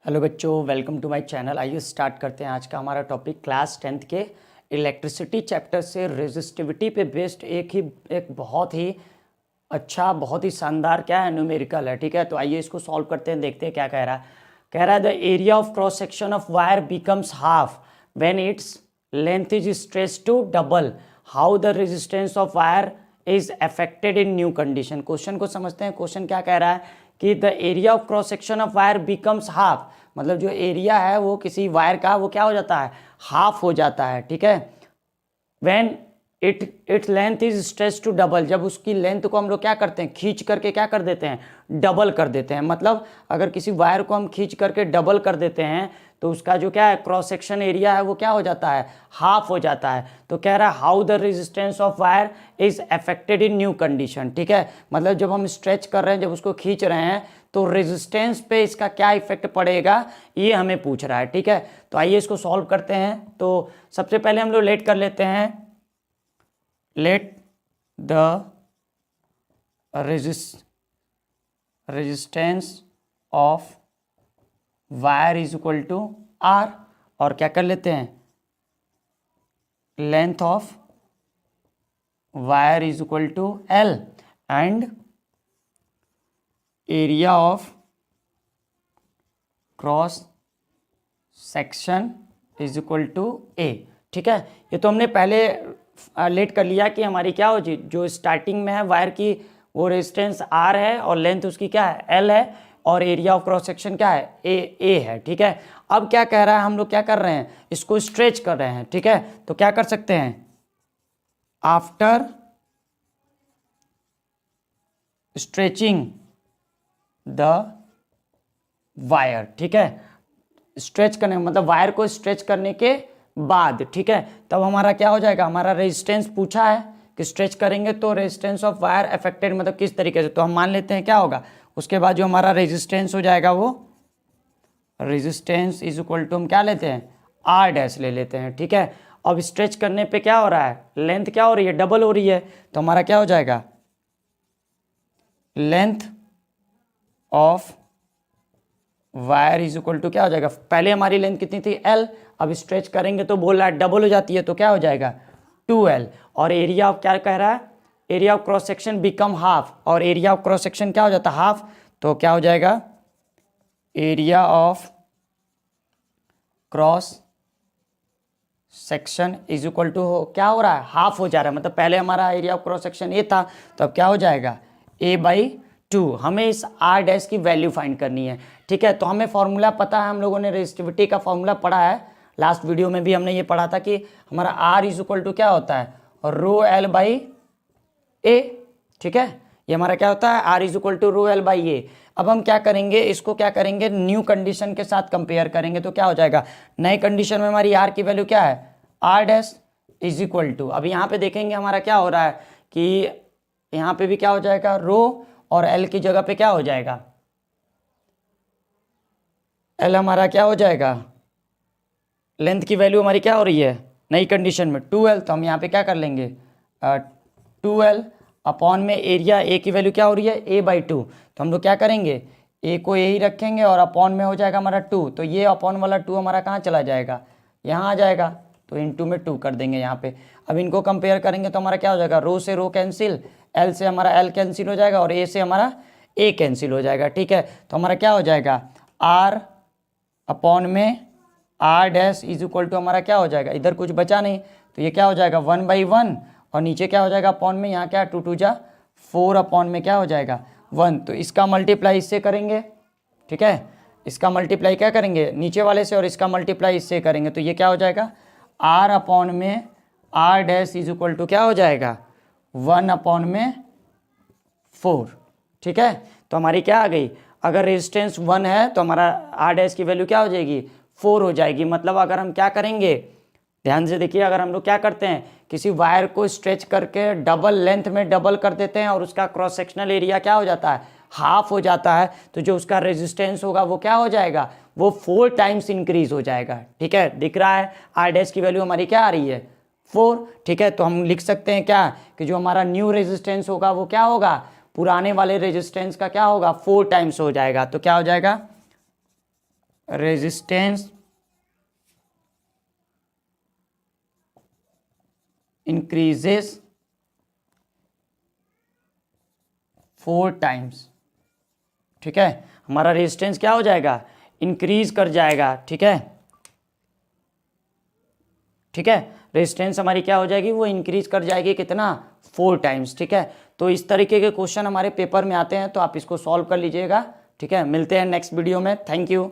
Hello बच्चों, welcome to my channel. आइए start करते हैं आज का हमारा टॉपिक। क्लास 10th के इलेक्ट्रिसिटी चैप्टर से रेजिस्टिविटी पे बेस्ड एक बहुत ही अच्छा, बहुत ही शानदार क्या है, न्यूमेरिकल है। ठीक है, तो आइए इसको सॉल्व करते हैं, देखते हैं क्या कह रहा है। कह रहा है the area of cross section of wire becomes half when its length is stretched to double. How the resistance of wire is affected in new condition. Question को समझते हैं। क्वेश्चन क्या कह रहा है कि the area of cross section of wire becomes half, मतलब जो एरिया है वो किसी वायर का वो क्या हो जाता है, हाफ हो जाता है। ठीक है, when its length is stretch to double, जब उसकी लेंथ को हम लोग क्या करते हैं, खींच करके क्या कर देते हैं, डबल कर देते हैं। मतलब अगर किसी वायर को हम खींच करके डबल कर देते हैं तो उसका जो क्या है क्रॉस सेक्शन एरिया है वो क्या हो जाता है, हाफ हो जाता है। तो कह रहा है how the resistance of wire is affected in new condition. ठीक है, मतलब जब हम स्ट्रेच कर रहे हैं, जब उसको खींच रहे हैं तो रेजिस्टेंस पे इसका क्या इफेक्ट पड़ेगा, ये हमें पूछ रहा है। ठीक है, तो आइए इसको सॉल्व करते हैं। तो सबसे पहले हम लोग लेट कर लेते हैं। Let the resistance of wire is equal to R, और क्या कर लेते हैं, length of wire is equal to L and area of cross section is equal to A. ठीक है, ये तो हमने पहले लेट कर लिया कि हमारी क्या हो जी, जो स्टार्टिंग में है वायर की वो रेजिस्टेंस आर है और लेंथ उसकी क्या है, एल है, और एरिया ऑफ क्रॉस सेक्शन क्या है, ए है। ठीक है, अब क्या कह रहा है, हम लोग क्या कर रहे हैं, इसको स्ट्रेच कर रहे हैं। ठीक है, तो क्या कर सकते हैं, आफ्टर स्ट्रेचिंग द वायर। ठीक है, स्ट्रेच करने मतलब वायर को स्ट्रेच करने के बाद, ठीक है, तब हमारा क्या हो जाएगा, हमारा रेजिस्टेंस पूछा है कि स्ट्रेच करेंगे तो रेजिस्टेंस ऑफ वायर अफेक्टेड मतलब किस तरीके से, तो हम मान लेते हैं क्या होगा, उसके बाद जो हमारा रेजिस्टेंस हो जाएगा वो रेजिस्टेंस इज इक्वल टू हम क्या लेते हैं, आर डैश ले लेते हैं। ठीक है, अब स्ट्रेच करने पे क्या हो रहा है, लेंथ क्या हो रही है, डबल हो रही है, तो हमारा क्या हो जाएगा, length of wire is equal to क्या हो जाएगा, पहले हमारी लेंथ कितनी थी, एल, अब स्ट्रेच करेंगे तो बोल रहा है डबल हो जाती है, तो क्या हो जाएगा 2L। और एरिया ऑफ क्या कह रहा है, area of cross section become half, और एरिया ऑफ क्रॉस सेक्शन क्या हो जाता है, हाफ, तो क्या हो जाएगा, area of cross section is equal to क्या हो रहा है, हाफ हो जा रहा है। मतलब पहले हमारा area of cross section A था, तो अब क्या हो जाएगा, A/2। हमें इस R डैश की वैल्यू फाइंड करनी है। ठीक है, तो हमें फॉर्मूला पता है, हम लोगों ने रेजिस्टिविटी का फॉर्मूला पढ़ा है, लास्ट वीडियो में भी हमने ये पढ़ा था कि हमारा R इज इक्वल टू क्या होता है, ρL/A। ठीक है, ये हमारा क्या होता है, R is equal to ρL/A। अब हम क्या करेंगे, इसको क्या करेंगे, न्यू कंडीशन के साथ कंपेयर करेंगे, तो क्या हो जाएगा, नई कंडीशन में हमारी R की वैल्यू क्या है, R dash is equal to, अब यहाँ पे देखेंगे हमारा क्या हो रहा है कि यहाँ पे भी क्या हो जाएगा, रो और एल की जगह पे क्या हो जाएगा, एल हमारा क्या हो जाएगा, लेंथ की वैल्यू हमारी क्या हो रही है नई कंडीशन में 2L, तो हम यहाँ पे क्या कर लेंगे 2L अपॉन में एरिया ए की वैल्यू क्या हो रही है, A/2, तो हम लोग क्या करेंगे, ए को यही रखेंगे और अपॉन में हो जाएगा हमारा 2, तो ये अपॉन वाला 2 हमारा कहाँ चला जाएगा, यहाँ आ जाएगा, तो इनटू में 2 कर देंगे यहाँ पे। अब इनको कंपेयर करेंगे तो हमारा क्या हो जाएगा, रो से रो कैंसिल, एल से हमारा एल कैंसिल हो जाएगा और ए से हमारा ए कैंसिल हो जाएगा। ठीक है, तो हमारा क्या हो जाएगा, आर अपॉन में R dash is equal to हमारा क्या हो जाएगा, इधर कुछ बचा नहीं, तो ये क्या हो जाएगा 1/1, और नीचे क्या हो जाएगा अपॉन में, यहाँ क्या 2 2 4 अपॉन में क्या हो जाएगा 1, तो इसका मल्टीप्लाई इससे करेंगे। ठीक है, इसका मल्टीप्लाई क्या करेंगे, नीचे वाले से, और इसका मल्टीप्लाई इससे करेंगे, तो ये क्या हो जाएगा, आर अपॉन में R dash is equal to क्या हो जाएगा 1/4। ठीक है, तो हमारी क्या आ गई, अगर रेजिस्टेंस 1 है तो हमारा आर डैश की वैल्यू क्या हो जाएगी, 4 हो जाएगी। मतलब अगर हम क्या करेंगे, ध्यान से देखिए, अगर हम लोग क्या करते हैं, किसी वायर को स्ट्रेच करके डबल लेंथ में डबल कर देते हैं और उसका क्रॉस सेक्शनल एरिया क्या हो जाता है, हाफ हो जाता है, तो जो उसका रेजिस्टेंस होगा वो क्या हो जाएगा, वो 4 टाइम्स इंक्रीज हो जाएगा। ठीक है, दिख रहा है आर डैश की वैल्यू हमारी क्या आ रही है 4। ठीक है, तो हम लिख सकते हैं क्या कि जो हमारा न्यू रेजिस्टेंस होगा वो क्या होगा, पुराने वाले रेजिस्टेंस का क्या होगा 4 टाइम्स हो जाएगा। तो क्या हो जाएगा रेजिस्टेंस इंक्रीजेस 4 टाइम्स। ठीक है, हमारा रेजिस्टेंस क्या हो जाएगा, इंक्रीज कर जाएगा। ठीक है, ठीक है, रेजिस्टेंस हमारी क्या हो जाएगी, वो इंक्रीज कर जाएगी कितना, 4 टाइम्स। ठीक है, तो इस तरीके के क्वेश्चन हमारे पेपर में आते हैं, तो आप इसको सॉल्व कर लीजिएगा। ठीक है, मिलते हैं नेक्स्ट वीडियो में। Thank you.